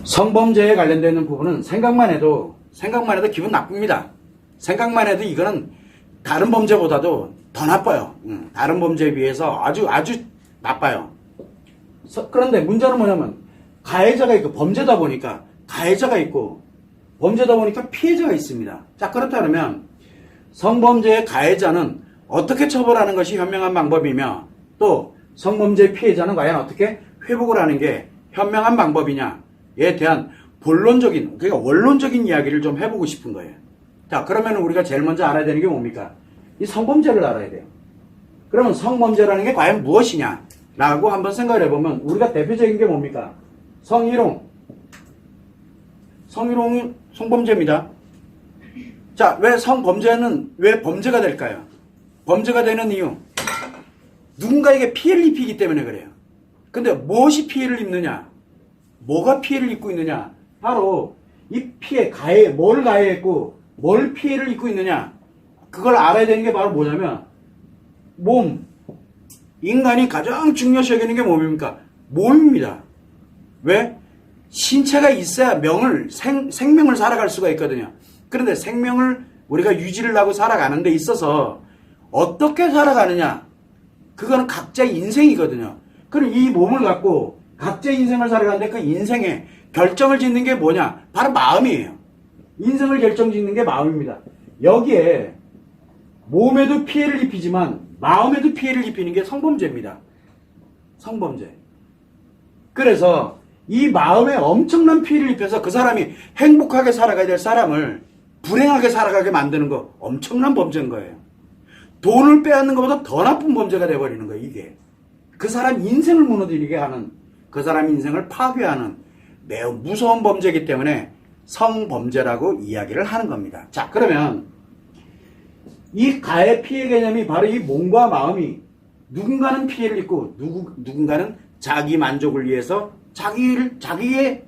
성범죄에 관련되는 부분은 생각만 해도 기분 나쁩니다. 생각만 해도 이거는 다른 범죄보다도 더 나빠요. 다른 범죄에 비해서 아주 나빠요. 그런데 문제는 뭐냐면 가해자가 있고 범죄다 보니까 가해자가 있고 범죄다 보니까 피해자가 있습니다. 자, 그렇다면 성범죄의 가해자는 어떻게 처벌하는 것이 현명한 방법이며 또 성범죄 피해자는 과연 어떻게 회복을 하는 게 현명한 방법이냐에 대한 본론적인, 그러니까 원론적인 이야기를 좀 해보고 싶은 거예요. 자, 그러면 우리가 제일 먼저 알아야 되는 게 뭡니까? 이 성범죄를 알아야 돼요. 그러면 성범죄라는 게 과연 무엇이냐? 라고 한번 생각을 해보면 우리가 대표적인 게 뭡니까? 성희롱이 성범죄입니다. 자, 왜 성범죄는 왜 범죄가 될까요? 범죄가 되는 이유, 누군가에게 피해를 입히기 때문에 그래요. 근데 무엇이 피해를 입느냐? 뭐가 피해를 입고 있느냐? 바로 이 피해, 뭘 가해했고 뭘 피해를 입고 있느냐? 그걸 알아야 되는 게 바로 뭐냐면 몸. 인간이 가장 중요시 여기는 게 몸입니까? 몸입니다. 왜? 신체가 있어야 생명을 살아갈 수가 있거든요. 그런데 생명을 우리가 유지를 하고 살아가는 데 있어서 어떻게 살아가느냐? 그거는 각자의 인생이거든요. 그럼 이 몸을 갖고 각자의 인생을 살아가는데 그 인생에 결정을 짓는 게 뭐냐? 바로 마음이에요. 인생을 결정짓는 게 마음입니다. 여기에 몸에도 피해를 입히지만 마음에도 피해를 입히는 게 성범죄입니다. 성범죄. 그래서 이 마음에 엄청난 피해를 입혀서 그 사람이 행복하게 살아가야 될 사람을 불행하게 살아가게 만드는 거 엄청난 범죄인 거예요. 돈을 빼앗는 것보다 더 나쁜 범죄가 돼버리는 거예요. 이게. 그 사람 인생을 무너뜨리게 하는, 그 사람 인생을 파괴하는 매우 무서운 범죄이기 때문에 성범죄라고 이야기를 하는 겁니다. 자, 그러면 이 가해 피해 개념이 바로 이 몸과 마음이 누군가는 피해를 입고 누군가는 자기 만족을 위해서 자기의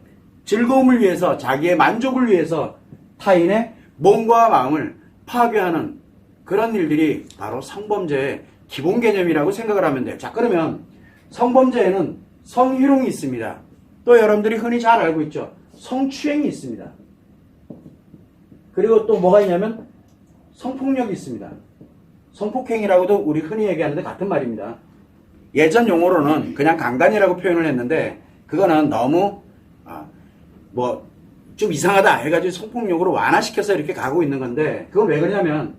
즐거움을 위해서 자기의 만족을 위해서 타인의 몸과 마음을 파괴하는 그런 일들이 바로 성범죄의 기본 개념이라고 생각을 하면 돼요. 자, 그러면 성범죄에는 성희롱이 있습니다. 또 여러분들이 흔히 잘 알고 있죠. 성추행이 있습니다. 그리고 또 뭐가 있냐면 성폭력이 있습니다. 성폭행이라고도 우리 흔히 얘기하는데 같은 말입니다. 예전 용어로는 그냥 강간이라고 표현을 했는데 그거는 너무 좀 이상하다 해가지고 성폭력으로 완화시켜서 이렇게 가고 있는 건데 그건 왜 그러냐면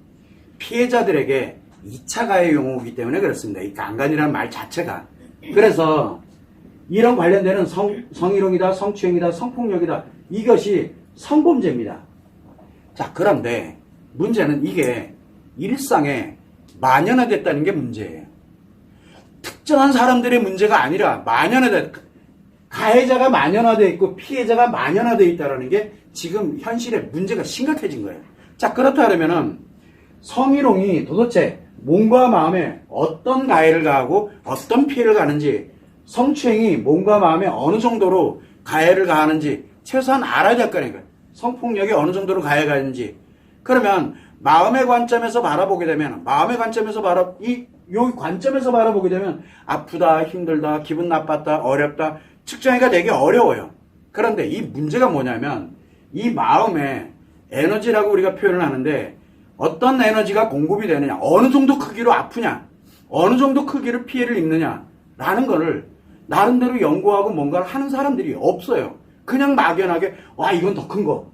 피해자들에게 2차 가해 용어이기 때문에 그렇습니다. 이 강간이라는 말 자체가. 그래서 이런 관련되는 성희롱이다, 성추행이다, 성폭력이다. 이것이 성범죄입니다. 자, 그런데 문제는 이게 일상에 만연화됐다는 게 문제예요. 특정한 사람들의 문제가 아니라 가해자가 만연화되어 있고 피해자가 만연화되어 있다는 게 지금 현실의 문제가 심각해진 거예요. 자, 그렇다면은 성희롱이 도대체 몸과 마음에 어떤 가해를 가하고 어떤 피해를 가는지, 성추행이 몸과 마음에 어느 정도로 가해를 가하는지 최소한 알아야 될 거니까요. 성폭력이 어느 정도로 가해가 가는지. 그러면 마음의 관점에서 바라보게 되면 요 관점에서 바라보게 되면 아프다, 힘들다, 기분 나빴다, 어렵다 측정하기가 되게 어려워요. 그런데 이 문제가 뭐냐면 이 마음에 에너지라고 우리가 표현을 하는데 어떤 에너지가 공급이 되느냐, 어느 정도 크기로 아프냐, 어느 정도 크기로 피해를 입느냐라는 거를 나름대로 연구하고 뭔가를 하는 사람들이 없어요. 그냥 막연하게 이건 더 큰 거,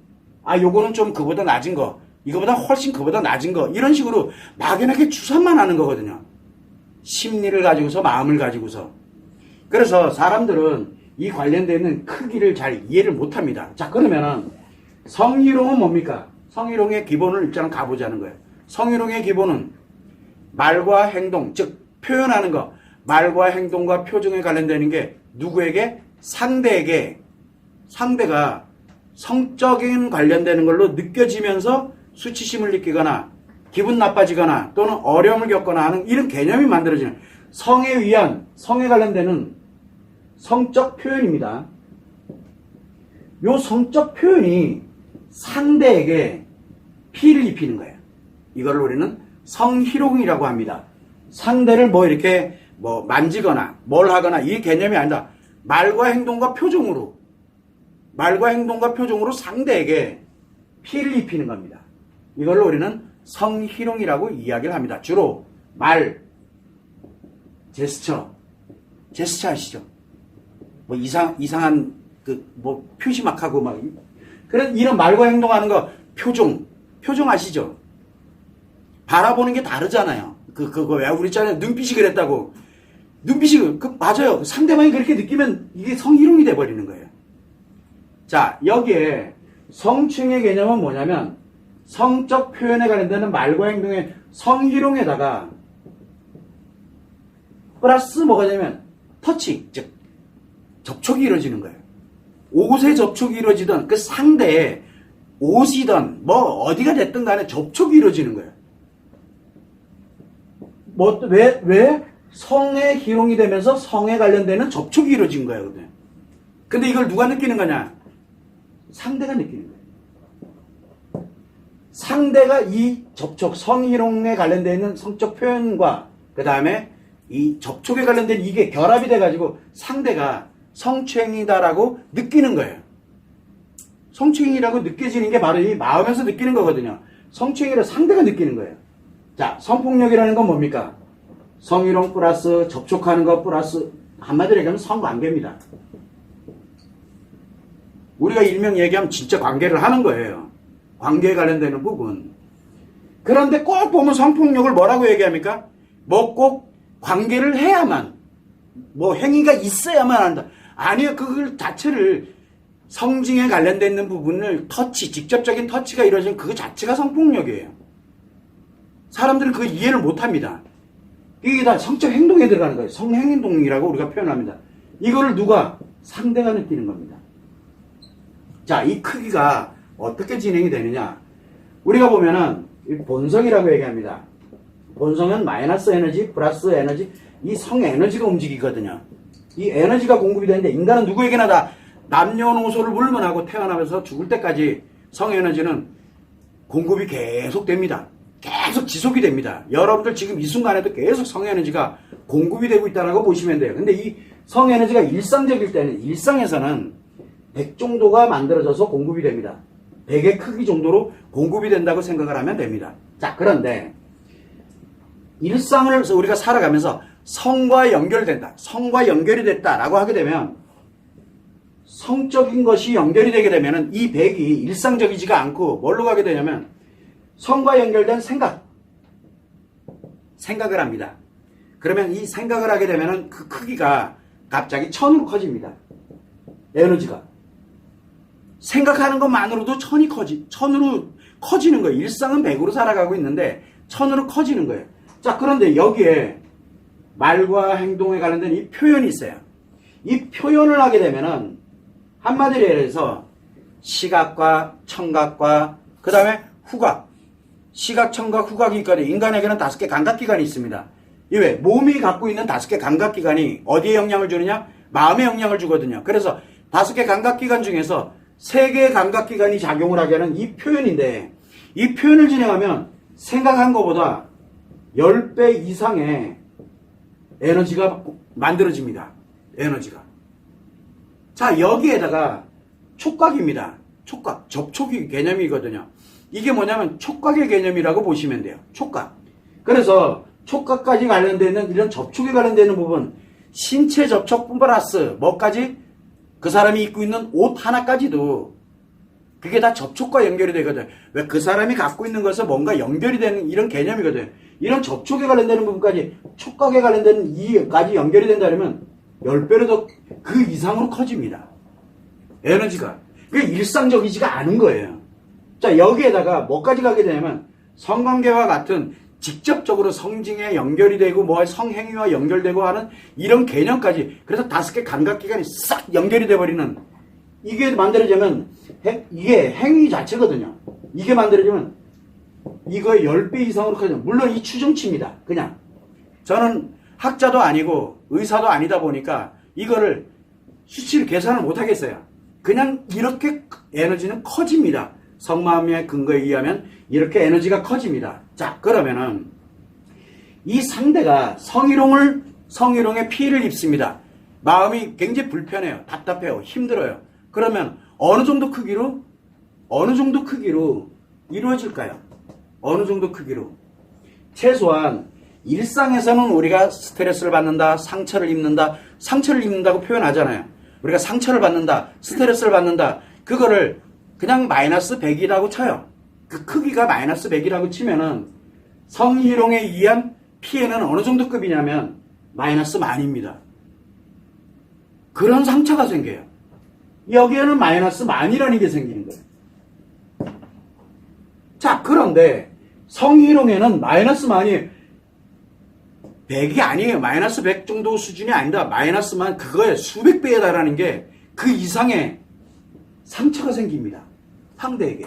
요거는 좀 그보다 낮은 거, 이거보다 훨씬 그보다 낮은 거, 이런 식으로 막연하게 추산만 하는 거거든요. 심리를 가지고서, 마음을 가지고서. 그래서 사람들은 이 관련되어 있는 크기를 잘 이해를 못합니다. 자, 그러면은 성희롱은 뭡니까? 성희롱의 기본을 일단 가보자는 거예요. 성희롱의 기본은 말과 행동, 즉 표현하는 거, 말과 행동과 표정에 관련되는 게 누구에게? 상대에게. 상대가 성적인 관련되는 걸로 느껴지면서 수치심을 느끼거나 기분 나빠지거나 또는 어려움을 겪거나 하는 이런 개념이 만들어지는 성에 관련되는 성적 표현입니다. 요 성적 표현이 상대에게 피해를 입히는 거예요. 이걸 우리는 성희롱이라고 합니다. 상대를 이렇게 만지거나 뭘 하거나 이 개념이 아니다. 말과 행동과 표정으로 말과 행동과 표정으로 상대에게 피해를 입히는 겁니다. 이걸로 우리는 성희롱이라고 이야기를 합니다. 주로 말, 제스처 아시죠? 뭐 이상한 표시 막 하고 막 그런 이런 말과 행동하는 거 표정 아시죠? 바라보는 게 다르잖아요. 그거 왜 우리 있잖아요. 눈빛이 그랬다고. 눈빛이 맞아요. 상대방이 그렇게 느끼면 이게 성희롱이 돼 버리는 거예요. 자, 여기에 성추행의 개념은 뭐냐면 성적 표현에 관련되는 말과 행동의 성희롱에다가 플러스 뭐가 되냐면 터치, 즉 접촉이 이루어지는 거예요. 옷에 접촉이 이루어지던 그 상대의 옷이든 뭐 어디가 됐든 간에 접촉이 이루어지는 거예요. 왜 성에 희롱이 되면서 성에 관련되는 접촉이 이루어진 거예요. 근데 이걸 누가 느끼는 거냐? 상대가 느끼는 거예요. 상대가 이 접촉, 성희롱에 관련되어 있는 성적 표현과 그 다음에 이 접촉에 관련된 이게 결합이 돼가지고 상대가 성추행이다라고 느끼는 거예요. 성추행이라고 느껴지는 게 바로 이 마음에서 느끼는 거거든요. 성추행이라 상대가 느끼는 거예요. 자, 성폭력이라는 건 뭡니까? 성희롱 플러스 접촉하는 것 플러스 한마디로 얘기하면 성관계입니다. 우리가 일명 얘기하면 진짜 관계를 하는 거예요. 관계에 관련되는 부분. 그런데 꼭 보면 성폭력을 뭐라고 얘기합니까? 뭐 꼭 관계를 해야만, 뭐 행위가 있어야만 한다. 아니요, 그걸 자체를 성징에 관련되어 있는 부분을 직접적인 터치가 이루어지는 그거 자체가 성폭력이에요. 사람들은 그걸 이해를 못합니다. 이게 다 성적 행동에 들어가는 거예요. 성행동이라고 우리가 표현합니다. 이거를 누가? 상대가 느끼는 겁니다. 자, 이 크기가 어떻게 진행이 되느냐? 우리가 보면은 본성이라고 얘기합니다. 본성은 마이너스 에너지, 플러스 에너지, 이 성 에너지가 움직이거든요. 이 에너지가 공급이 되는데 인간은 누구에게나 다 남녀노소를 불문하고 태어나면서 죽을 때까지 성 에너지는 공급이 계속 됩니다. 계속 지속이 됩니다. 여러분들 지금 이 순간에도 계속 성 에너지가 공급이 되고 있다고 보시면 돼요. 근데 이 성 에너지가 일상적일 때는 일상에서는 100 정도가 만들어져서 공급이 됩니다. 100의 크기 정도로 공급이 된다고 생각을 하면 됩니다. 자, 그런데 일상을 우리가 살아가면서 성과 연결된다. 성과 연결이 됐다라고 하게 되면 성적인 것이 연결이 되게 되면 이 100이 일상적이지가 않고 뭘로 가게 되냐면 성과 연결된 생각을 합니다. 그러면 이 생각을 하게 되면 그 크기가 갑자기 1000으로 커집니다. 에너지가. 생각하는 것만으로도 1000으로 커지는 거예요. 일상은 100으로 살아가고 있는데 1000으로 커지는 거예요. 자, 그런데 여기에 말과 행동에 관련된 이 표현이 있어요. 이 표현을 하게 되면은 한마디로 해서 시각과 청각과 그 다음에 후각. 시각, 청각, 후각이 있거든요. 인간에게는 5개 감각기관이 있습니다. 이외에 몸이 갖고 있는 5개 감각기관이 어디에 영향을 주느냐? 마음에 영향을 주거든요. 그래서 5개 감각기관 중에서 3개의 감각기관이 작용을 하게 하는 이 표현인데 이 표현을 진행하면 생각한 것보다 10배 이상의 에너지가 만들어집니다. 에너지가. 자, 여기에다가 촉각입니다. 촉각, 접촉이 개념이거든요. 이게 뭐냐면 촉각의 개념이라고 보시면 돼요. 촉각. 그래서 촉각까지 관련되는 이런 접촉에 관련되는 부분, 신체 접촉 플러스 뭐까지? 그 사람이 입고 있는 옷 하나까지도 그게 다 접촉과 연결이 되거든. 왜? 그 사람이 갖고 있는 것에 뭔가 연결이 되는 이런 개념이거든. 이런 접촉에 관련되는 부분까지 촉각에 관련되는 이까지 연결이 된다면 10배로 더 그 이상으로 커집니다. 에너지가. 그게 일상적이지가 않은 거예요. 자, 여기에다가 뭐까지 가게 되냐면 성관계와 같은 직접적으로 성징에 연결이 되고 뭐 성행위와 연결되고 하는 이런 개념까지, 그래서 5개 감각기관이 싹 연결이 돼버리는, 이게 만들어지면 이게 행위 자체거든요. 이게 만들어지면 이거의 10배 이상으로 커져. 물론 이 추정치입니다. 그냥 저는 학자도 아니고 의사도 아니다 보니까 이거를 수치를 계산을 못 하겠어요. 그냥 이렇게 에너지는 커집니다. 성마음의 근거에 의하면 이렇게 에너지가 커집니다. 자, 그러면은 이 상대가 성희롱에 피해를 입습니다. 마음이 굉장히 불편해요. 답답해요. 힘들어요. 그러면 어느 정도 크기로 이루어질까요? 어느 정도 크기로? 최소한 일상에서는 우리가 스트레스를 받는다, 상처를 입는다고 표현하잖아요. 우리가 상처를 받는다, 스트레스를 받는다, 그거를 그냥 마이너스 100이라고 쳐요. 그 크기가 마이너스 100이라고 치면은 성희롱에 의한 피해는 어느 정도 급이냐면 마이너스 만입니다. 그런 상처가 생겨요. 여기에는 마이너스 만이라는 게 생기는 거예요. 자, 그런데 성희롱에는 마이너스 만이 100이 아니에요. 마이너스 100 정도 수준이 아니다. 마이너스 만 그거에 수백 배에 달하는 게 그 이상의 상처가 생깁니다. 상대에게.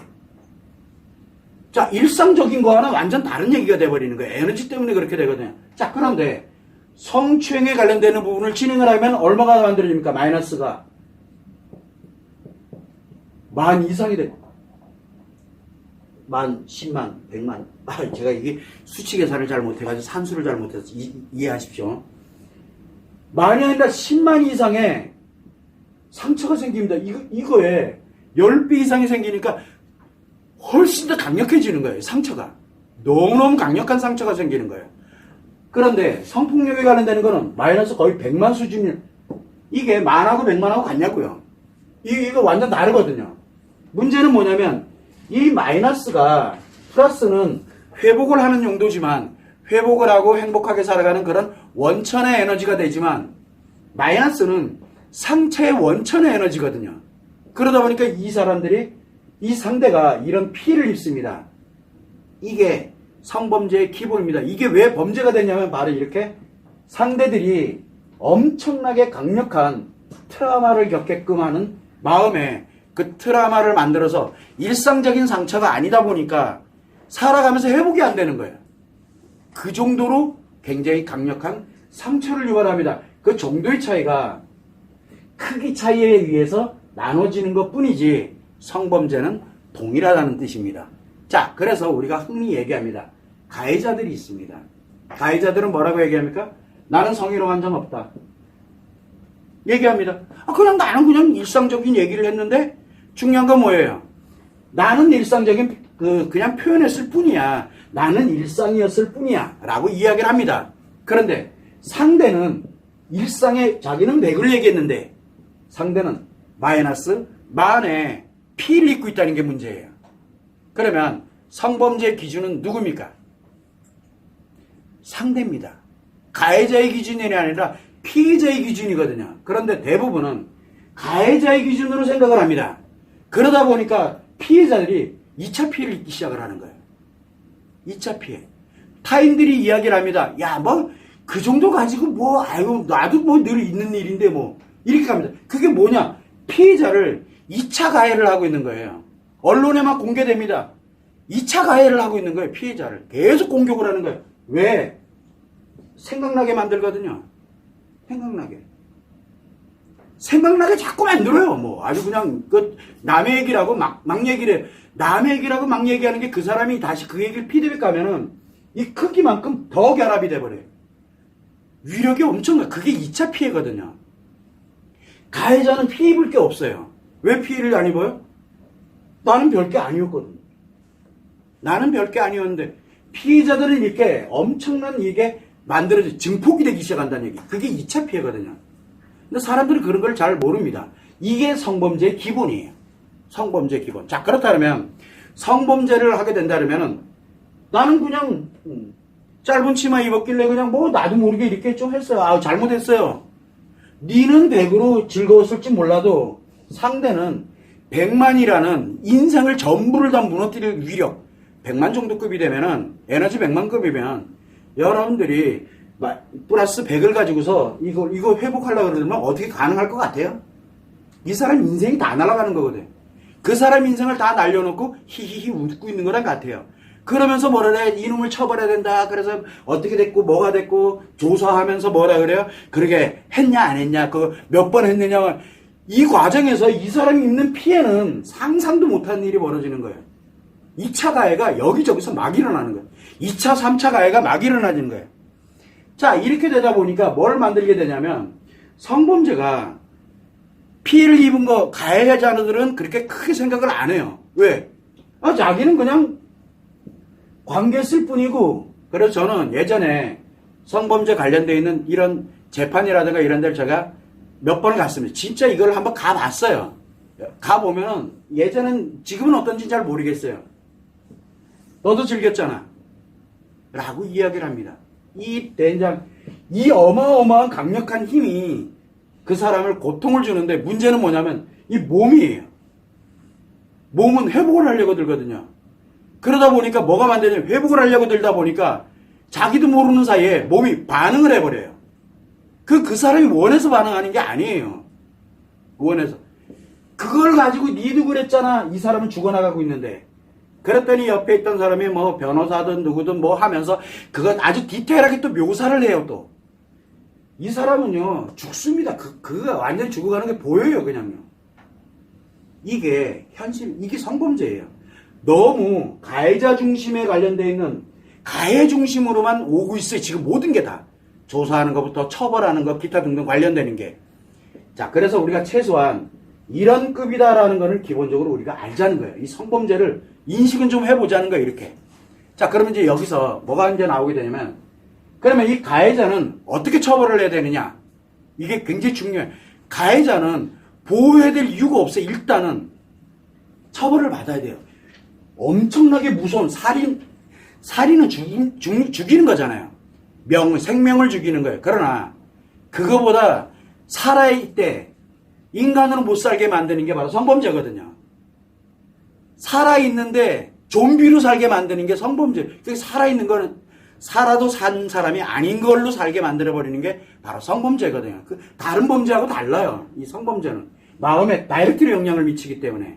자, 일상적인 거와는 완전 다른 얘기가 돼버리는 거예요. 에너지 때문에 그렇게 되거든요. 자, 그런데 성추행에 관련되는 부분을 진행을 하면 얼마가 만들어집니까? 마이너스가 만 이상이 되고 만, 10만, 100만. 제가 이게 수치 계산을 잘 못해가지고 산수를 잘 못해서 이해하십시오. 만이 아니라 10만 이상의 상처가 생깁니다. 이거에 10배 이상이 생기니까 훨씬 더 강력해지는 거예요. 상처가. 너무너무 강력한 상처가 생기는 거예요. 그런데 성폭력에 관련되는 거는 마이너스 거의 100만 수준이, 이게 만하고 100만하고 같냐고요. 이거 완전 다르거든요. 문제는 뭐냐면 이 마이너스가, 플러스는 회복을 하는 용도지만 회복을 하고 행복하게 살아가는 그런 원천의 에너지가 되지만 마이너스는 상처의 원천의 에너지거든요. 그러다 보니까 이 사람들이, 이 상대가 이런 피해를 입습니다. 이게 성범죄의 기본입니다. 이게 왜 범죄가 되냐면 바로 이렇게 상대들이 엄청나게 강력한 트라우마를 겪게끔 하는 마음에 그 트라우마를 만들어서 일상적인 상처가 아니다 보니까 살아가면서 회복이 안 되는 거예요. 그 정도로 굉장히 강력한 상처를 유발합니다. 그 정도의 차이가 크기 차이에 의해서 나눠지는 것 뿐이지 성범죄는 동일하다는 뜻입니다. 자, 그래서 우리가 흔히 얘기합니다. 가해자들이 있습니다. 가해자들은 뭐라고 얘기합니까? 나는 성희롱한 적 없다. 얘기합니다. 나는 그냥 일상적인 얘기를 했는데 중요한 건 뭐예요? 나는 일상적인 그냥 표현했을 뿐이야. 나는 일상이었을 뿐이야. 라고 이야기를 합니다. 그런데 상대는 일상에 자기는 100을 얘기했는데 상대는 마이너스 만에 피를 입고 있다는 게 문제예요. 그러면 성범죄의 기준은 누굽니까? 상대입니다. 가해자의 기준이 아니라 피해자의 기준이거든요. 그런데 대부분은 가해자의 기준으로 생각을 합니다. 그러다 보니까 피해자들이 2차 피해를 입기 시작을 하는 거예요. 2차 피해. 타인들이 이야기를 합니다. 야, 그 정도 가지고 아이고, 나도 늘 있는 일인데 이렇게 합니다. 그게 뭐냐? 피해자를 2차 가해를 하고 있는 거예요. 언론에 막 공개됩니다. 2차 가해를 하고 있는 거예요. 피해자를. 계속 공격을 하는 거예요. 왜? 생각나게 만들거든요. 생각나게 자꾸 만들어요. 아주 그냥, 남의 얘기라고 막 얘기를 해. 남의 얘기라고 막 얘기하는 게 그 사람이 다시 그 얘기를 피드백하면은 이 크기만큼 더 결합이 돼버려요. 위력이 엄청나요. 그게 2차 피해거든요. 가해자는 피해 입을 게 없어요. 왜 피해를 안 입어요? 나는 별게 아니었거든. 나는 별게 아니었는데 피해자들은 이렇게 엄청난 이게 만들어져 증폭이 되기 시작한다는 얘기. 그게 2차 피해거든요. 근데 사람들이 그런 걸 잘 모릅니다. 이게 성범죄의 기본이에요. 성범죄의 기본. 자, 그렇다면 성범죄를 하게 된다면은 나는 그냥 짧은 치마 입었길래 그냥 나도 모르게 이렇게 좀 했어요. 잘못했어요. 니는 100으로 즐거웠을지 몰라도 상대는 100만이라는 인생을 전부를 다 무너뜨릴 위력, 100만 정도 급이 되면은, 에너지 100만 급이면 여러분들이 플러스 100을 가지고서 이거 회복하려고 그러면 어떻게 가능할 것 같아요? 이 사람 인생이 다 날아가는 거거든. 그 사람 인생을 다 날려놓고 히히히 웃고 있는 거랑 같아요. 그러면서 뭐라 해? 이놈을 처벌해야 된다. 그래서 어떻게 됐고 뭐가 됐고 조사하면서 뭐라 그래요? 그러게 했냐 안 했냐, 몇 번 했느냐. 이 과정에서 이 사람이 입는 피해는 상상도 못한 일이 벌어지는 거예요. 2차 가해가 여기저기서 막 일어나는 거예요. 2차, 3차 가해가 막 일어나는 거예요. 자, 이렇게 되다 보니까 뭘 만들게 되냐면 성범죄가 피해를 입은 거 가해자들은 그렇게 크게 생각을 안 해요. 왜? 자기는 그냥 관계했을 뿐이고. 그래서 저는 예전에 성범죄 관련되어 있는 이런 재판이라든가 이런 데를 제가 몇 번 갔습니다. 진짜 이걸 한번 가봤어요. 가보면은 예전엔 지금은 어떤지 잘 모르겠어요. 너도 즐겼잖아 라고 이야기를 합니다. 이 된장, 이 어마어마한 강력한 힘이 그 사람을 고통을 주는데, 문제는 뭐냐면 이 몸이에요. 몸은 회복을 하려고 들거든요. 그러다 보니까 뭐가 만드냐면, 회복을 하려고 들다 보니까 자기도 모르는 사이에 몸이 반응을 해버려요. 그 사람이 원해서 반응하는 게 아니에요. 원해서. 그걸 가지고 니도 그랬잖아. 이 사람은 죽어나가고 있는데. 그랬더니 옆에 있던 사람이 뭐 변호사든 누구든 뭐 하면서 그건 아주 디테일하게 또 묘사를 해요. 또 이 사람은요 죽습니다. 그가 완전히 죽어가는 게 보여요. 그냥요. 이게 현실, 이게 성범죄예요. 너무 가해자 중심에 관련되어 있는, 가해 중심으로만 오고 있어요. 지금 모든 게 다 조사하는 것부터 처벌하는 것 기타 등등 관련되는 게. 자, 그래서 우리가 최소한 이런 급이다라는 거를 기본적으로 우리가 알자는 거예요. 이 성범죄를 인식은 좀 해보자는 거예요. 이렇게. 자, 그러면 이제 여기서 뭐가 이제 나오게 되냐면, 그러면 이 가해자는 어떻게 처벌을 해야 되느냐? 이게 굉장히 중요해요. 가해자는 보호해야 될 이유가 없어요. 일단은 처벌을 받아야 돼요. 엄청나게 무서운 살인은 죽이는 거잖아요. 생명을 죽이는 거예요. 그러나 그거보다 살아있을 때 인간으로 못 살게 만드는 게 바로 성범죄거든요. 살아있는데 좀비로 살게 만드는 게 성범죄. 살아있는 거는 살아도 산 사람이 아닌 걸로 살게 만들어버리는 게 바로 성범죄거든요. 다른 범죄하고 달라요. 이 성범죄는 마음에 다이렉트로 영향을 미치기 때문에.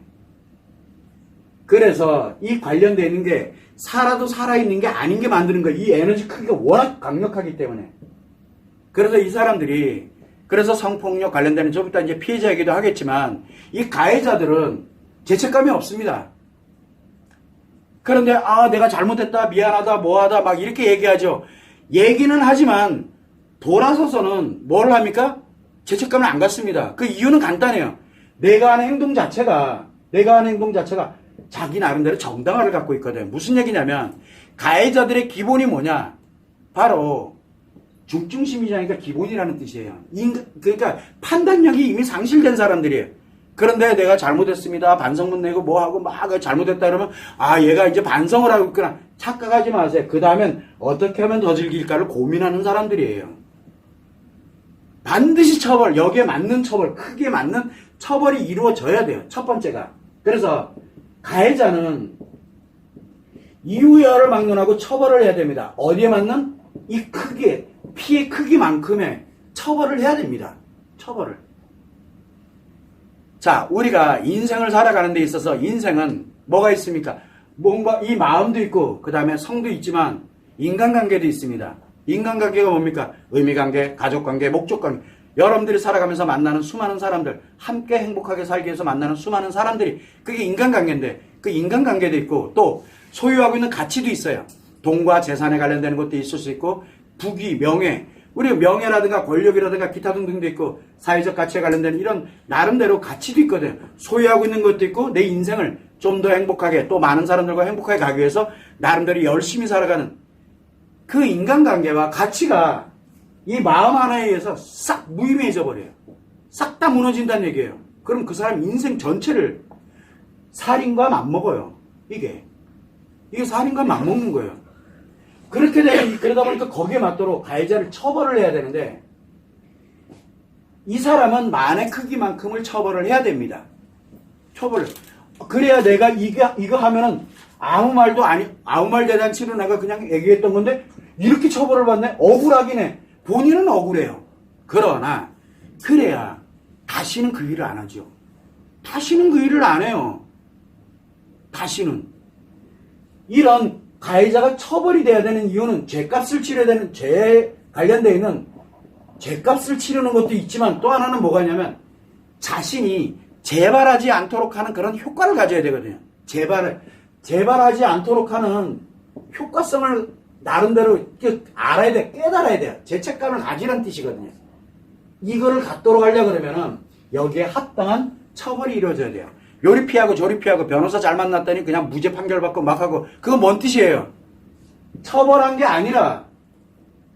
그래서 이 관련되어 있는 게 살아도 살아있는 게 아닌 게 만드는 거예요. 이 에너지 크기가 워낙 강력하기 때문에. 그래서 이 사람들이, 그래서 성폭력 관련되는, 좀 이따 이제 피해자이기도 하겠지만, 이 가해자들은 죄책감이 없습니다. 그런데 내가 잘못했다, 미안하다, 뭐하다 막 이렇게 얘기하죠. 얘기는 하지만 돌아서서는 뭘 합니까? 죄책감을 안 갖습니다. 그 이유는 간단해요. 내가 하는 행동 자체가 자기 나름대로 정당화를 갖고 있거든. 무슨 얘기냐면, 가해자들의 기본이 뭐냐? 바로 중증심리자니까 기본이라는 뜻이에요. 그러니까 판단력이 이미 상실된 사람들이에요. 그런데 내가 잘못했습니다. 반성문 내고 뭐하고 막 잘못했다 그러면, 얘가 이제 반성을 하고 있구나. 착각하지 마세요. 그 다음엔 어떻게 하면 더 즐길까를 고민하는 사람들이에요. 반드시 처벌, 여기에 맞는 처벌, 크게 맞는 처벌이 이루어져야 돼요. 첫 번째가. 그래서 가해자는 이유여를 막론하고 처벌을 해야 됩니다. 어디에 맞는? 이 크기에, 피해 크기만큼의 처벌을 해야 됩니다. 처벌을. 자, 우리가 인생을 살아가는 데 있어서 인생은 뭐가 있습니까? 뭔가 이 마음도 있고 그 다음에 성도 있지만 인간관계도 있습니다. 인간관계가 뭡니까? 의미관계, 가족관계, 목적관계. 여러분들이 살아가면서 만나는 수많은 사람들, 함께 행복하게 살기 위해서 만나는 수많은 사람들이, 그게 인간관계인데, 그 인간관계도 있고 또 소유하고 있는 가치도 있어요. 돈과 재산에 관련되는 것도 있을 수 있고, 부귀, 명예, 우리 명예라든가 권력이라든가 기타 등등도 있고, 사회적 가치에 관련된 이런 나름대로 가치도 있거든요. 소유하고 있는 것도 있고, 내 인생을 좀 더 행복하게, 또 많은 사람들과 행복하게 가기 위해서 나름대로 열심히 살아가는 그 인간관계와 가치가 이 마음 하나에 의해서 싹 무의미해져 버려요. 싹 다 무너진다는 얘기예요. 그럼 그 사람 인생 전체를 살인과 맞먹어요. 이게 살인과 맞먹는 거예요. 그러다 보니까 거기에 맞도록 가해자를 처벌을 해야 되는데, 이 사람은 만의 크기만큼을 처벌을 해야 됩니다. 처벌을. 그래야 내가 이거 하면은 아무 말 대잔치로 내가 그냥 얘기했던 건데, 이렇게 처벌을 받네? 억울하긴 해. 본인은 억울해요. 그러나, 그래야 다시는 그 일을 안 하죠. 다시는 그 일을 안 해요. 다시는. 이런 가해자가 처벌이 돼야 되는 이유는 죄값을 치러야 되는, 죄에 관련되어 있는 죄값을 치르는 것도 있지만, 또 하나는 뭐가 있냐면 자신이 재발하지 않도록 하는 그런 효과를 가져야 되거든요. 재발하지 않도록 하는 효과성을 나름대로 알아야 돼. 깨달아야 돼요. 죄책감을 가지라는 뜻이거든요. 이거를 갖도록 하려고 그러면은 여기에 합당한 처벌이 이루어져야 돼요. 요리 피하고 조리 피하고 변호사 잘 만났더니 그냥 무죄 판결 받고 막 하고 그건 뭔 뜻이에요? 처벌한 게 아니라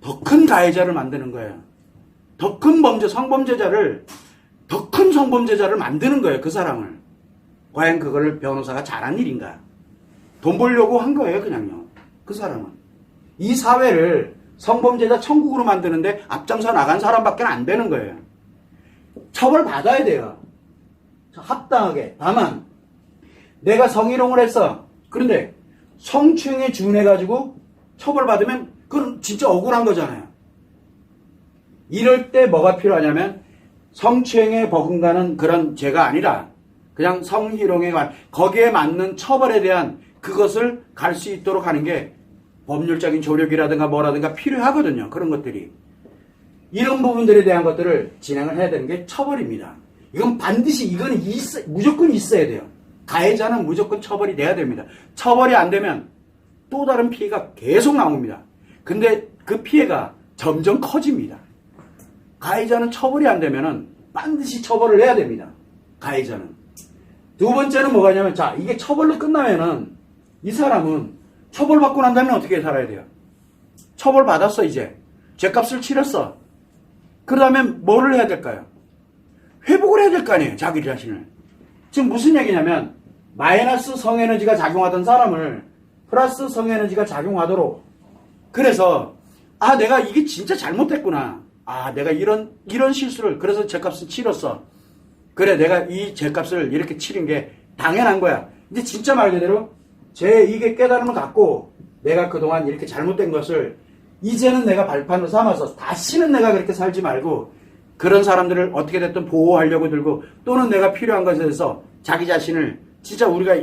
더 큰 가해자를 만드는 거예요. 더 큰 범죄, 성범죄자를 더 큰 성범죄자를 만드는 거예요. 그 사람을. 과연 그거를 변호사가 잘한 일인가? 돈 벌려고 한 거예요. 그냥요. 그 사람은. 이 사회를 성범죄자 천국으로 만드는데 앞장서 나간 사람밖에 안 되는 거예요. 처벌받아야 돼요. 합당하게. 다만 내가 성희롱을 했어. 그런데 성추행에 준해가지고 처벌받으면 그건 진짜 억울한 거잖아요. 이럴 때 뭐가 필요하냐면 성추행에 버금가는 그런 죄가 아니라 그냥 성희롱에 거기에 맞는 처벌에 대한 그것을 갈 수 있도록 하는 게 법률적인 조력이라든가 뭐라든가 필요하거든요. 그런 것들이. 이런 부분들에 대한 것들을 진행을 해야 되는 게 처벌입니다. 이건 반드시 이거는 무조건 있어야 돼요. 가해자는 무조건 처벌이 돼야 됩니다. 처벌이 안 되면 또 다른 피해가 계속 나옵니다. 근데 그 피해가 점점 커집니다. 가해자는 처벌이 안 되면은 반드시 처벌을 해야 됩니다. 가해자는. 두 번째는 뭐가 있냐면, 자, 이게 처벌로 끝나면은 이 사람은 처벌받고 난 다음에 어떻게 살아야 돼요? 처벌받았어, 이제. 죗값을 치렀어. 그 다음에 뭐를 해야 될까요? 회복을 해야 될 거 아니에요, 자기 자신을. 지금 무슨 얘기냐면, 마이너스 성에너지가 작용하던 사람을 플러스 성에너지가 작용하도록. 그래서, 아, 내가 이게 진짜 잘못했구나. 아, 내가 이런 실수를, 그래서 죗값을 치렀어. 그래, 내가 이 죗값을 이렇게 치른 게 당연한 거야. 이제 진짜 말 그대로, 이게 깨달음을 갖고, 내가 그동안 이렇게 잘못된 것을, 이제는 내가 발판으로 삼아서, 다시는 내가 그렇게 살지 말고, 그런 사람들을 어떻게 됐든 보호하려고 들고, 또는 내가 필요한 것에 대해서 자기 자신을, 진짜 우리가,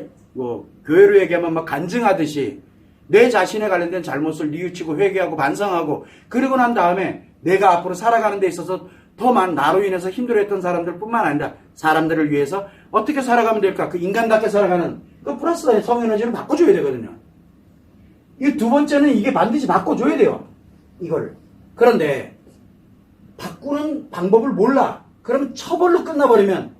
교회로 얘기하면 막 간증하듯이, 내 자신에 관련된 잘못을 뉘우치고 회개하고 반성하고 그러고 난 다음에 내가 앞으로 살아가는 데 있어서 더 많은 나로 인해서 힘들어했던 사람들 뿐만 아니라 사람들을 위해서 어떻게 살아가면 될까? 그 인간답게 살아가는 그 플러스 성에너지를 바꿔줘야 되거든요. 이 두 번째는 이게 반드시 바꿔줘야 돼요. 이걸. 그런데 바꾸는 방법을 몰라. 그러면 처벌로 끝나버리면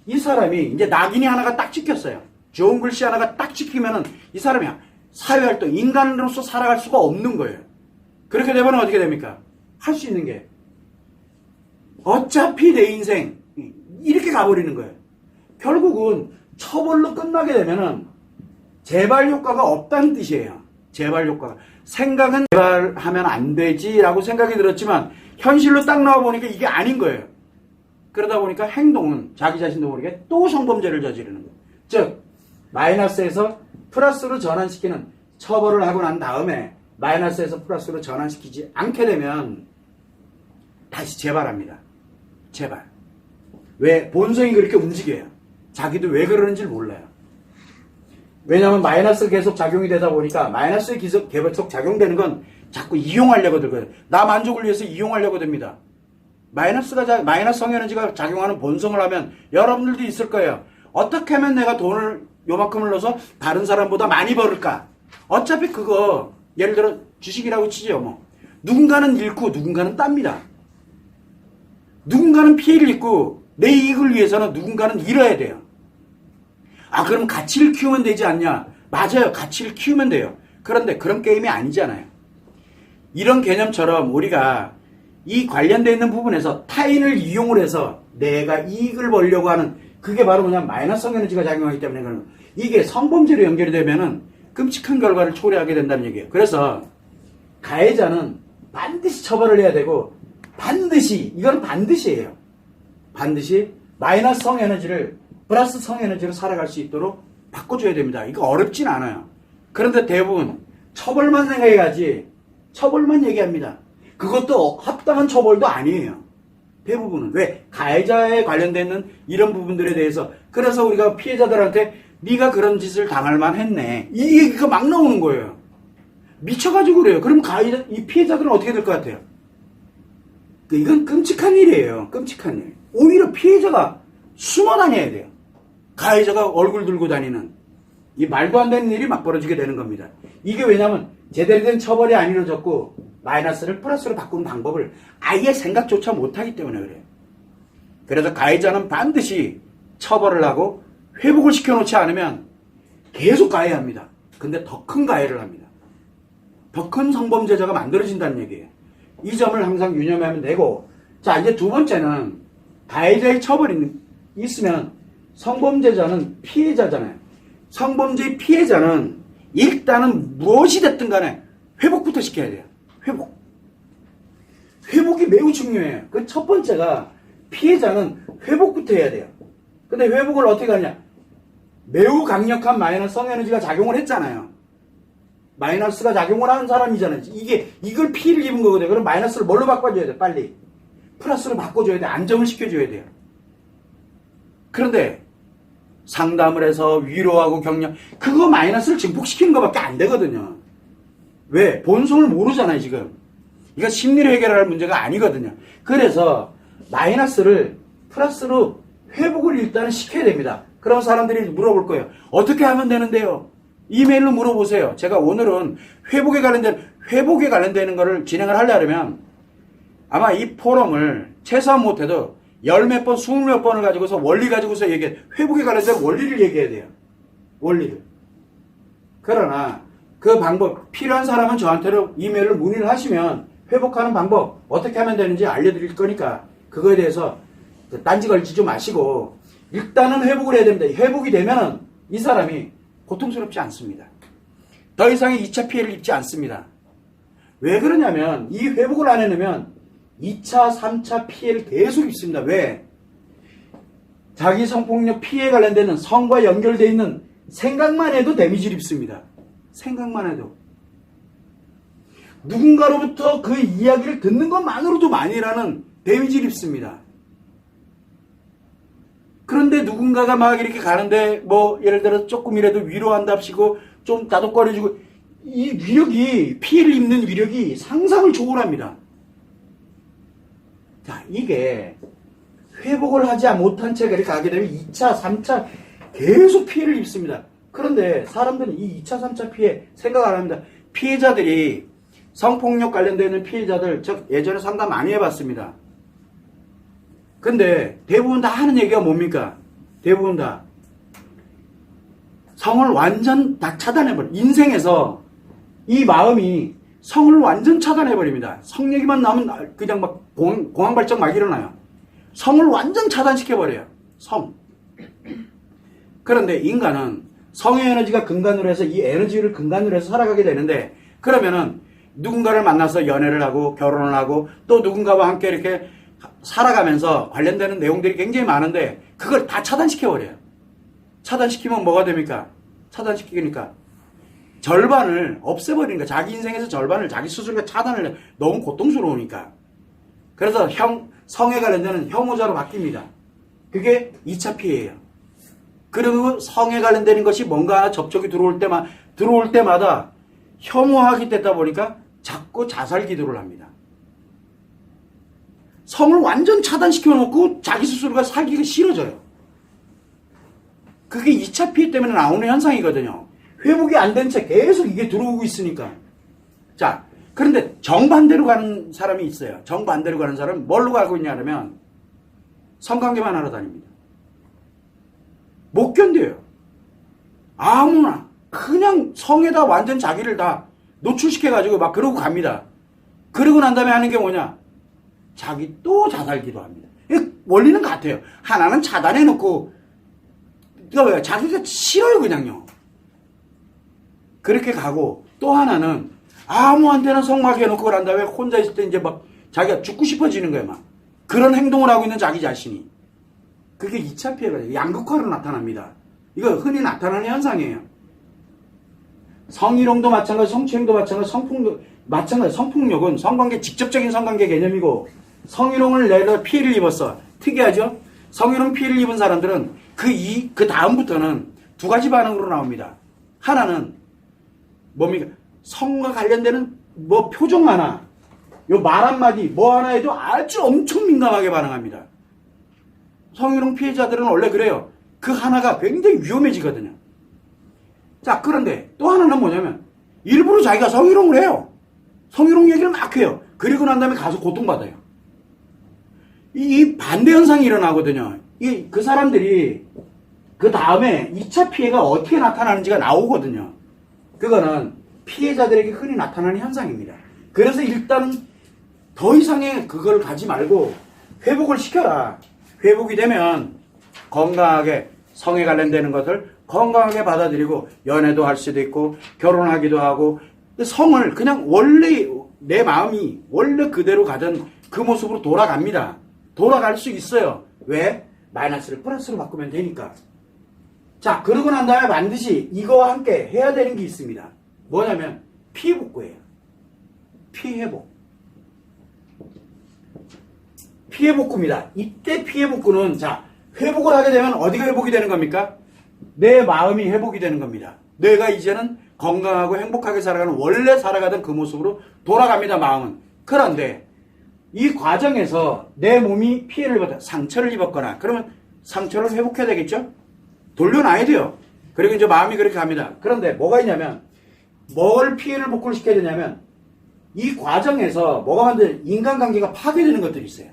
이 사람이 이제 낙인이 하나가 딱 찍혔어요. 좋은 글씨 하나가 딱 찍히면은 이 사람이 사회활동, 인간으로서 살아갈 수가 없는 거예요. 그렇게 되면 어떻게 됩니까? 할 수 있는 게 어차피 내 인생 이렇게 가버리는 거예요. 결국은 처벌로 끝나게 되면은 재발 효과가 없다는 뜻이에요. 재발 효과가. 생각은 재발하면 안 되지라고 생각이 들었지만 현실로 딱 나와보니까 이게 아닌 거예요. 그러다 보니까 행동은 자기 자신도 모르게 또 성범죄를 저지르는 거예요. 즉 마이너스에서 플러스로 전환시키는 처벌을 하고 난 다음에 마이너스에서 플러스로 전환시키지 않게 되면 다시 재발합니다. 재발. 왜? 본성이 그렇게 움직여요. 자기도 왜 그러는지 몰라요. 왜냐하면 마이너스 계속 작용이 되다 보니까 마이너스에 계속 작용되는 건 자꾸 이용하려고 들거든요. 나 만족을 위해서 이용하려고 됩니다. 마이너스 성에너지가 작용하는 본성을 하면 여러분들도 있을 거예요. 어떻게 하면 내가 돈을 요만큼을 넣어서 다른 사람보다 많이 벌을까? 어차피 그거 예를 들어 주식이라고 치죠. 뭐 누군가는 잃고 누군가는 땁니다. 누군가는 피해를 입고 내 이익을 위해서는 누군가는 잃어야 돼요. 아, 그럼 가치를 키우면 되지 않냐? 맞아요. 가치를 키우면 돼요. 그런데 그런 게임이 아니잖아요. 이런 개념처럼 우리가 이 관련되어 있는 부분에서 타인을 이용을 해서 내가 이익을 벌려고 하는 그게 바로 그냥 마이너스 성에너지가 작용하기 때문에 그런 거예요. 이게 성범죄로 연결이 되면은 끔찍한 결과를 초래하게 된다는 얘기예요. 그래서 가해자는 반드시 처벌을 해야 되고 이건 반드시예요. 반드시 마이너스 성에너지를 플러스 성에너지로 살아갈 수 있도록 바꿔줘야 됩니다. 이거 어렵진 않아요. 그런데 대부분 처벌만 생각해가지 처벌만 얘기합니다. 그것도 합당한 처벌도 아니에요. 대부분은. 왜? 가해자에 관련되어 있는 이런 부분들에 대해서. 그래서 우리가 피해자들한테 네가 그런 짓을 당할 만했네. 이 얘기가 막 나오는 거예요. 미쳐가지고 그래요. 그럼 이 피해자들은 어떻게 될 것 같아요? 이건 끔찍한 일이에요. 끔찍한 일. 오히려 피해자가 숨어 다녀야 돼요. 가해자가 얼굴 들고 다니는 이 말도 안 되는 일이 막 벌어지게 되는 겁니다. 이게 왜냐면 제대로 된 처벌이 안 이루어졌고 마이너스를 플러스로 바꾸는 방법을 아예 생각조차 못하기 때문에 그래요. 그래서 가해자는 반드시 처벌을 하고 회복을 시켜놓지 않으면 계속 가해합니다. 근데 더 큰 가해를 합니다. 더 큰 성범죄자가 만들어진다는 얘기예요. 이 점을 항상 유념하면 되고, 자, 이제 두 번째는 가해자의 처벌이 있으면 성범죄자는 피해자잖아요. 성범죄의 피해자는 일단은 무엇이 됐든 간에 회복부터 시켜야 돼요. 회복. 회복이 매우 중요해요. 그 첫 번째가 피해자는 회복부터 해야 돼요. 근데 회복을 어떻게 하냐? 매우 강력한 마이너스 성에너지가 작용을 했잖아요. 마이너스가 작용을 하는 사람이잖아요. 이걸 피해를 입은 거거든요. 그럼 마이너스를 뭘로 바꿔줘야 돼? 빨리. 플러스로 바꿔줘야 돼. 안정을 시켜줘야 돼요. 그런데 상담을 해서 위로하고 격려, 그거 마이너스를 증폭시키는 것밖에 안 되거든요. 왜? 본성을 모르잖아요, 지금. 이거 심리를 해결할 문제가 아니거든요. 그래서 마이너스를 플러스로 회복을 일단은 시켜야 됩니다. 그럼 사람들이 물어볼 거예요. 어떻게 하면 되는데요? 이메일로 물어보세요. 제가 오늘은 회복에 관련되는 거를 진행을 하려면 아마 이 포럼을 최소한 못해도 열 몇 번, 20몇 번을 가지고서 원리 가지고서 회복에 관련된 원리를 얘기해야 돼요. 원리를. 그러나 그 방법, 필요한 사람은 저한테로 이메일로 문의를 하시면 회복하는 방법, 어떻게 하면 되는지 알려드릴 거니까 그거에 대해서 딴지 걸치지 마시고 일단은 회복을 해야 됩니다. 회복이 되면은 이 사람이 고통스럽지 않습니다. 더 이상의 2차 피해를 입지 않습니다. 왜 그러냐면 이 회복을 안 해내면 2차, 3차 피해를 계속 입습니다. 왜? 자기 성폭력 피해에 관련되는 성과 연결되어 있는 생각만 해도 데미지를 입습니다. 생각만 해도. 누군가로부터 그 이야기를 듣는 것만으로도 많이라는 데미지를 입습니다. 그런데 누군가가 막 이렇게 가는데 뭐 예를 들어 조금이라도 위로한답시고 좀 다독거려주고 이 위력이 피해를 입는 위력이 상상을 초월합니다. 자, 이게 회복을 하지 못한 채 이렇게 가게 되면 2차, 3차 계속 피해를 입습니다. 그런데 사람들은 이 2차, 3차 피해 생각 안 합니다. 피해자들이 성폭력 관련되는 피해자들 예전에 상담 많이 해봤습니다. 근데 대부분 다 하는 얘기가 뭡니까? 대부분 다 성을 완전 다 차단해버려. 인생에서 이 마음이 성을 완전 차단해버립니다. 성 얘기만 나오면 그냥 막 공황발작 막 일어나요. 성을 완전 차단시켜버려요. 성. 그런데 인간은 성의 에너지가 근간으로 해서 이 에너지를 근간으로 해서 살아가게 되는데 그러면은 누군가를 만나서 연애를 하고 결혼을 하고 또 누군가와 함께 이렇게 살아가면서 관련되는 내용들이 굉장히 많은데 그걸 다 차단시켜버려요. 차단시키면 뭐가 됩니까? 차단시키니까 절반을 없애버리니까 자기 인생에서 절반을 자기 스스로가 차단을 해. 너무 고통스러우니까. 그래서 성에 관련되는 혐오자로 바뀝니다. 그게 2차 피해예요. 그리고 성에 관련되는 것이 뭔가 하나 접촉이 들어올 때마다 혐오하게 되다 보니까 자꾸 자살 기도를 합니다. 성을 완전 차단시켜 놓고 자기 스스로가 살기가 싫어져요. 그게 2차 피해 때문에 나오는 현상이거든요. 회복이 안 된 채 계속 이게 들어오고 있으니까. 자, 그런데 정반대로 가는 사람이 있어요. 정반대로 가는 사람은 뭘로 가고 있냐면 성관계만 하러 다닙니다. 못 견뎌요. 아무나 그냥 성에다 완전 자기를 다 노출시켜가지고 막 그러고 갑니다. 그러고 난 다음에 하는 게 뭐냐? 자기 또 자살기도 합니다. 원리는 같아요. 하나는 차단해놓고 그러니까 자기가 싫어요 그냥요. 그렇게 가고 또 하나는 아무한테나 성막해놓고 난 다음에 혼자 있을 때 이제 막 자기가 죽고 싶어지는 거예요. 막 그런 행동을 하고 있는 자기 자신이. 그게 2차 피해가 양극화로 나타납니다. 이거 흔히 나타나는 현상이에요. 성희롱도 마찬가지, 성추행도 마찬가지, 성폭력 마찬가지. 성폭력은 성관계 직접적인 성관계 개념이고 성희롱을 내가 피해를 입었어. 특이하죠? 성희롱 피해를 입은 사람들은 그 다음부터는 두 가지 반응으로 나옵니다. 하나는 뭡니까? 성과 관련되는 뭐 표정 하나, 요 말 한마디, 뭐 하나에도 아주 엄청 민감하게 반응합니다. 성희롱 피해자들은 원래 그래요. 그 하나가 굉장히 위험해지거든요. 자, 그런데 또 하나는 뭐냐면 일부러 자기가 성희롱을 해요. 성희롱 얘기를 막 해요. 그리고 난 다음에 가서 고통받아요. 이 반대 현상이 일어나거든요. 그 사람들이 그 다음에 2차 피해가 어떻게 나타나는지가 나오거든요. 그거는 피해자들에게 흔히 나타나는 현상입니다. 그래서 일단 더 이상의 그걸 가지 말고 회복을 시켜라. 회복이 되면 건강하게 성에 관련되는 것을 건강하게 받아들이고 연애도 할 수도 있고 결혼하기도 하고 성을 그냥 원래 내 마음이 원래 그대로 가던 그 모습으로 돌아갑니다. 돌아갈 수 있어요. 왜? 마이너스를 플러스로 바꾸면 되니까. 자, 그러고 난 다음에 반드시 이거와 함께 해야 되는 게 있습니다. 뭐냐면 피해 복구예요. 피해 회복. 피해 복구입니다. 이때 피해 복구는 자, 회복을 하게 되면 어디가 회복이 되는 겁니까? 내 마음이 회복이 되는 겁니다. 내가 이제는 건강하고 행복하게 살아가는 원래 살아가던 그 모습으로 돌아갑니다. 마음은. 그런데 이 과정에서 내 몸이 피해를 받아 상처를 입었거나 그러면 상처를 회복해야 되겠죠? 돌려놔야 돼요. 그리고 이제 마음이 그렇게 갑니다. 그런데 뭐가 있냐면 뭘 피해를 복구를 시켜야 되냐면 이 과정에서 뭐가 만든 인간관계가 파괴되는 것들이 있어요.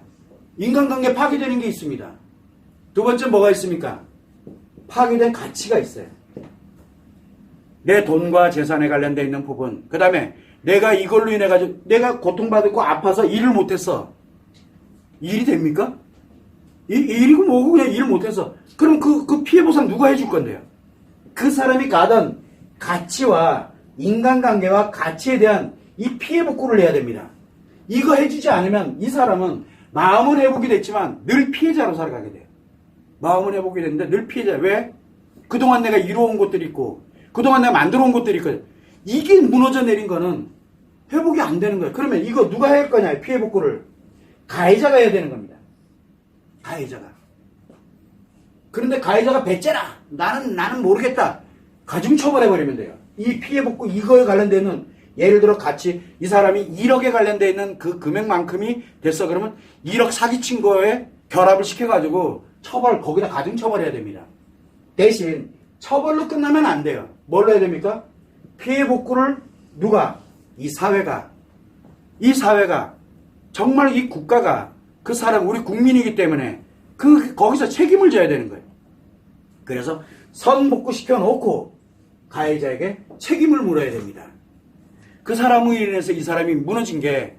인간관계 파괴되는 게 있습니다. 두 번째 뭐가 있습니까? 파괴된 가치가 있어요. 내 돈과 재산에 관련되어 있는 부분. 그 다음에 내가 이걸로 인해 가지고 내가 고통받고 아파서 일을 못했어. 일이 됩니까? 일이고 뭐고 그냥 일을 못해서. 그럼 그 피해 보상 누가 해줄 건데요? 그 사람이 가던 가치와 인간관계와 가치에 대한 이 피해 복구를 해야 됩니다. 이거 해주지 않으면 이 사람은 마음은 회복이 됐지만 늘 피해자로 살아가게 돼요. 마음은 회복이 됐는데 늘 피해자. 왜? 그동안 내가 이루어온 것들이 있고 그동안 내가 만들어온 것들이 있거든. 이게 무너져 내린 거는 회복이 안 되는 거예요. 그러면 이거 누가 할 거냐? 피해 복구를. 가해자가 해야 되는 겁니다. 가해자가. 그런데 가해자가 배째라. 나는 모르겠다. 가중처벌해버리면 돼요. 이 피해 복구 이거에 관련되는 예를 들어 같이 이 사람이 1억에 관련되어 있는 그 금액만큼이 됐어. 그러면 1억 사기친 거에 결합을 시켜가지고 거기다 가중처벌해야 됩니다. 대신 처벌로 끝나면 안 돼요. 뭘로 해야 됩니까? 피해 복구를 누가? 이 사회가 정말 이 국가가 그 사람 우리 국민이기 때문에 거기서 책임을 져야 되는 거예요. 그래서 선복구시켜 놓고 가해자에게 책임을 물어야 됩니다. 그 사람으로 인해서 이 사람이 무너진 게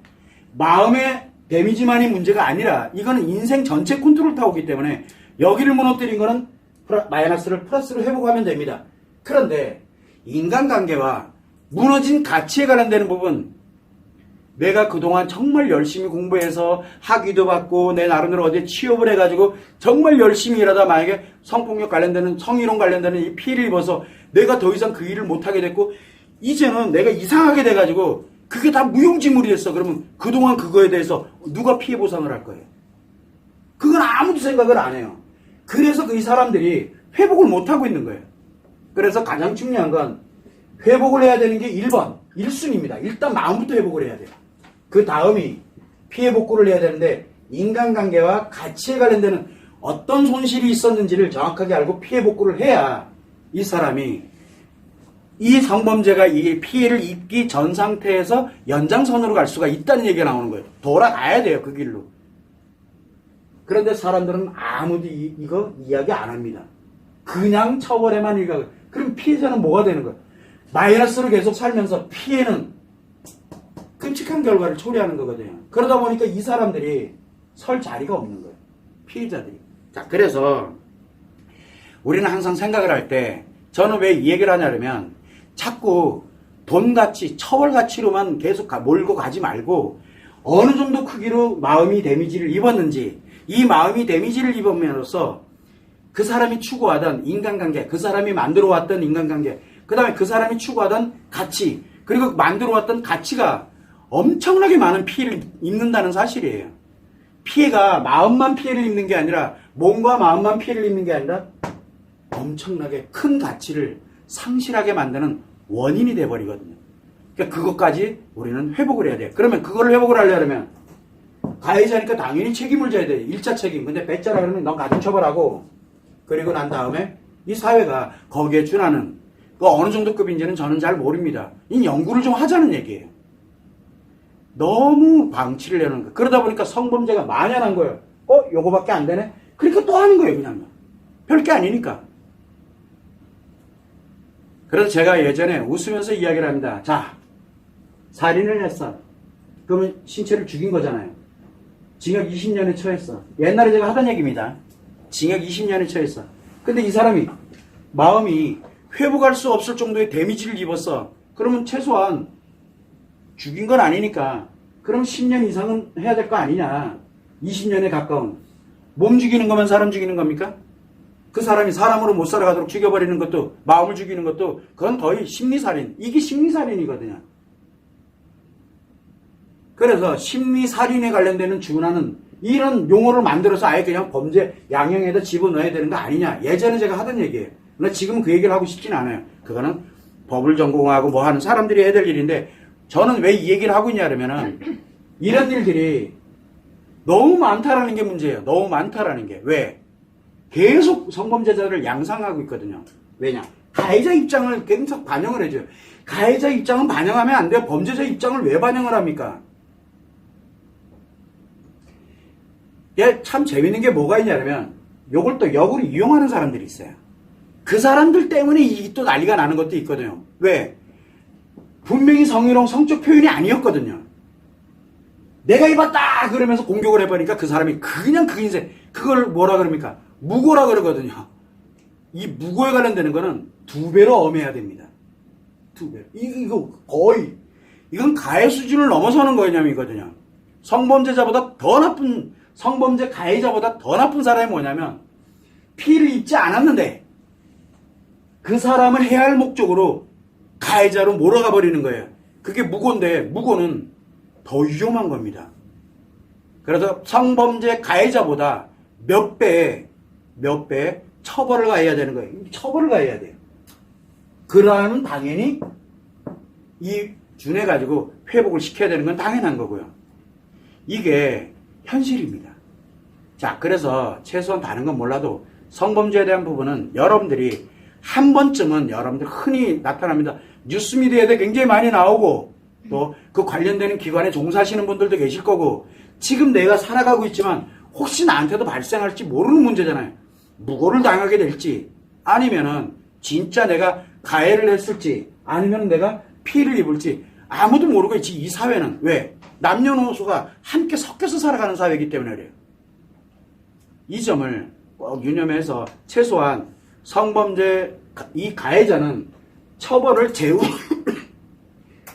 마음의 데미지만이 문제가 아니라 이거는 인생 전체 컨트롤 타오기 때문에 여기를 무너뜨린 거는 마이너스를 플러스로 회복하면 됩니다. 그런데 인간관계와 무너진 가치에 관련되는 부분, 내가 그동안 정말 열심히 공부해서 학위도 받고 내 나름대로 어디에 취업을 해가지고 정말 열심히 일하다 만약에 성폭력 관련되는 성희롱 관련되는 이 피해를 입어서 내가 더 이상 그 일을 못하게 됐고 이제는 내가 이상하게 돼가지고 그게 다 무용지물이 됐어. 그러면 그동안 그거에 대해서 누가 피해 보상을 할 거예요? 그건 아무도 생각을 안 해요. 그래서 이 사람들이 회복을 못하고 있는 거예요. 그래서 가장 중요한 건 회복을 해야 되는 게 1번, 1순위입니다. 일단 마음부터 회복을 해야 돼요. 그 다음이 피해 복구를 해야 되는데 인간관계와 가치에 관련되는 어떤 손실이 있었는지를 정확하게 알고 피해 복구를 해야 이 사람이 이 성범죄가 이 피해를 입기 전 상태에서 연장선으로 갈 수가 있다는 얘기가 나오는 거예요. 돌아가야 돼요. 그 길로. 그런데 사람들은 아무도 이거 이야기 안 합니다. 그냥 처벌에만 일가. 그럼 피해자는 뭐가 되는 거예요? 마이너스로 계속 살면서 피해는 끔찍한 결과를 초래하는 거거든요. 그러다 보니까 이 사람들이 설 자리가 없는 거예요. 피해자들이. 자, 그래서 우리는 항상 생각을 할 때 저는 왜 이 얘기를 하냐면 자꾸 돈 가치, 처벌 가치로만 계속 몰고 가지 말고 어느 정도 크기로 마음이 데미지를 입었는지 이 마음이 데미지를 입음으로써 그 사람이 추구하던 인간관계, 그 사람이 만들어왔던 인간관계, 그 다음에 그 사람이 추구하던 가치, 그리고 만들어왔던 가치가 엄청나게 많은 피해를 입는다는 사실이에요. 피해가 마음만 피해를 입는 게 아니라 몸과 마음만 피해를 입는 게 아니라 엄청나게 큰 가치를 상실하게 만드는 원인이 돼버리거든요. 그러니까 그것까지 우리는 회복을 해야 돼요. 그러면 그걸 회복을 하려면 가해자니까 당연히 책임을 져야 돼요. 1차 책임. 근데 배짜라 그러면 넌 가중처벌하고 그리고 난 다음에 이 사회가 거기에 준하는 그 어느 정도 급인지는 저는 잘 모릅니다. 이 연구를 좀 하자는 얘기예요. 너무 방치를 해놓은 거예요. 그러다 보니까 성범죄가 만연한 거예요. 요거밖에 안 되네? 그러니까 또 하는 거예요, 그냥. 별게 아니니까. 그래서 제가 예전에 웃으면서 이야기를 합니다. 자, 살인을 했어. 그러면 신체를 죽인 거잖아요. 징역 20년에 처했어. 옛날에 제가 하던 얘기입니다. 징역 20년에 처했어. 근데 이 사람이 마음이 회복할 수 없을 정도의 데미지를 입었어. 그러면 최소한 죽인 건 아니니까 그럼 10년 이상은 해야 될 거 아니냐. 20년에 가까운. 몸 죽이는 거면 사람 죽이는 겁니까? 그 사람이 사람으로 못 살아가도록 죽여버리는 것도, 마음을 죽이는 것도, 그건 거의 심리살인. 이게 심리살인이거든요. 그래서 심리살인에 관련되는 준하는 이런 용어를 만들어서 아예 그냥 범죄 양형에다 집어넣어야 되는 거 아니냐. 예전에 제가 하던 얘기예요. 근데 지금 그 얘기를 하고 싶진 않아요. 그거는 법을 전공하고 뭐 하는 사람들이 해야 될 일인데, 저는 왜 이 얘기를 하고 있냐 그러면은 이런 일들이 너무 많다라는 게 문제예요. 너무 많다라는 게. 왜? 계속 성범죄자를 양상하고 있거든요. 왜냐? 가해자 입장을 계속 반영을 해줘요. 가해자 입장은 반영하면 안 돼요. 범죄자 입장을 왜 반영을 합니까? 예, 참 재밌는 게 뭐가 있냐면 요걸 또 역으로 이용하는 사람들이 있어요. 그 사람들 때문에 이 또 난리가 나는 것도 있거든요. 왜? 분명히 성희롱 성적 표현이 아니었거든요. 내가 입었다 그러면서 공격을 해버리니까 그 사람이 그냥 그 인생, 그걸 뭐라 그럽니까? 무고라 그러거든요. 이 무고에 관련되는 거는 2배로 엄해야 됩니다. 2배. 이거 거의, 이건 가해 수준을 넘어서는 거냐면이거든요. 성범죄자보다 더 나쁜, 성범죄 가해자보다 더 나쁜 사람이 뭐냐면, 피해를 입지 않았는데, 그 사람을 해야 할 목적으로 가해자로 몰아가 버리는 거예요. 그게 무고인데, 무고는 더 위험한 겁니다. 그래서 성범죄 가해자보다 몇 배 처벌을 가해야 되는 거예요. 처벌을 가해야 돼요. 그러면 당연히 이 준해가지고 회복을 시켜야 되는 건 당연한 거고요. 이게 현실입니다. 자, 그래서 최소한 다른 건 몰라도 성범죄에 대한 부분은 여러분들이 한 번쯤은 여러분들 흔히 나타납니다. 뉴스미디어에도 굉장히 많이 나오고 또 그 관련되는 기관에 종사하시는 분들도 계실 거고 지금 내가 살아가고 있지만 혹시 나한테도 발생할지 모르는 문제잖아요. 무고를 당하게 될지 아니면은 진짜 내가 가해를 했을지 아니면 내가 피해를 입을지 아무도 모르고 있지. 이 사회는 왜? 남녀노소가 함께 섞여서 살아가는 사회이기 때문에 그래요. 이 점을 꼭 유념해서 최소한 성범죄 이 가해자는 처벌을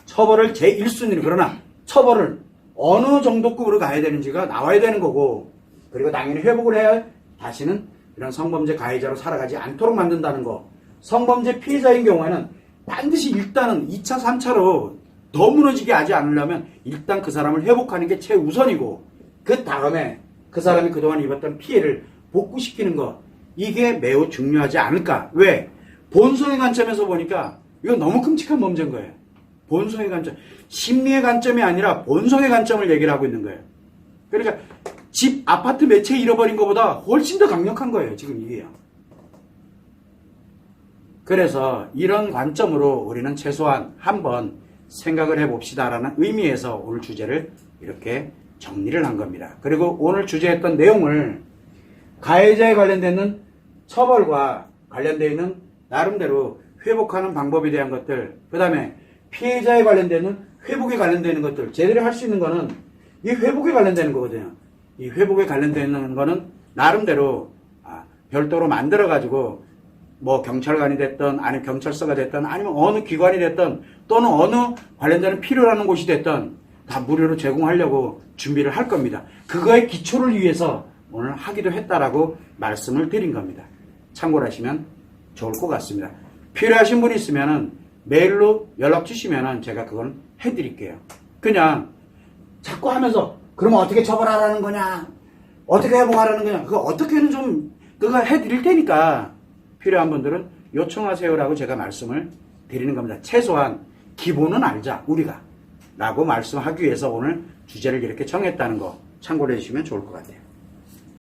처벌을 제1순위로 그러나 처벌을 어느 정도급으로 가야 되는지가 나와야 되는 거고 그리고 당연히 회복을 해야 다시는 이런 성범죄 가해자로 살아가지 않도록 만든다는 거. 성범죄 피해자인 경우에는 반드시 일단은 2차, 3차로 더 무너지게 하지 않으려면 일단 그 사람을 회복하는 게 최우선이고 그 다음에 그 사람이 그동안 입었던 피해를 복구시키는 거. 이게 매우 중요하지 않을까. 왜? 본성의 관점에서 보니까 이건 너무 끔찍한 범죄인 거예요. 본성의 관점. 심리의 관점이 아니라 본성의 관점을 얘기를 하고 있는 거예요. 그러니까 집, 아파트 몇 채 잃어버린 것보다 훨씬 더 강력한 거예요. 지금 이게요. 그래서 이런 관점으로 우리는 최소한 한번 생각을 해봅시다라는 의미에서 오늘 주제를 이렇게 정리를 한 겁니다. 그리고 오늘 주제했던 내용을 가해자에 관련되는 처벌과 관련되어 있는 나름대로 회복하는 방법에 대한 것들, 그 다음에 피해자에 관련되는 회복에 관련되는 것들, 제대로 할 수 있는 거는 이 회복에 관련되는 거거든요. 이 회복에 관련되는 거는 나름대로 별도로 만들어가지고 뭐 경찰관이 됐든 아니면 경찰서가 됐든 아니면 어느 기관이 됐든 또는 어느 관련되는 필요로 하는 곳이 됐든 다 무료로 제공하려고 준비를 할 겁니다. 그거의 기초를 위해서 오늘 하기도 했다라고 말씀을 드린 겁니다. 참고를 하시면 좋을 것 같습니다. 필요하신 분이 있으면은 메일로 연락 주시면은 제가 그건 해드릴게요. 그냥 자꾸 하면서 그러면 어떻게 처벌하라는 거냐? 어떻게 회복하라는 거냐? 그거 어떻게는 좀 그거 해드릴 테니까 필요한 분들은 요청하세요라고 제가 말씀을 드리는 겁니다. 최소한 기본은 알자 우리가 라고 말씀하기 위해서 오늘 주제를 이렇게 정했다는 거 참고를 해주시면 좋을 것 같아요.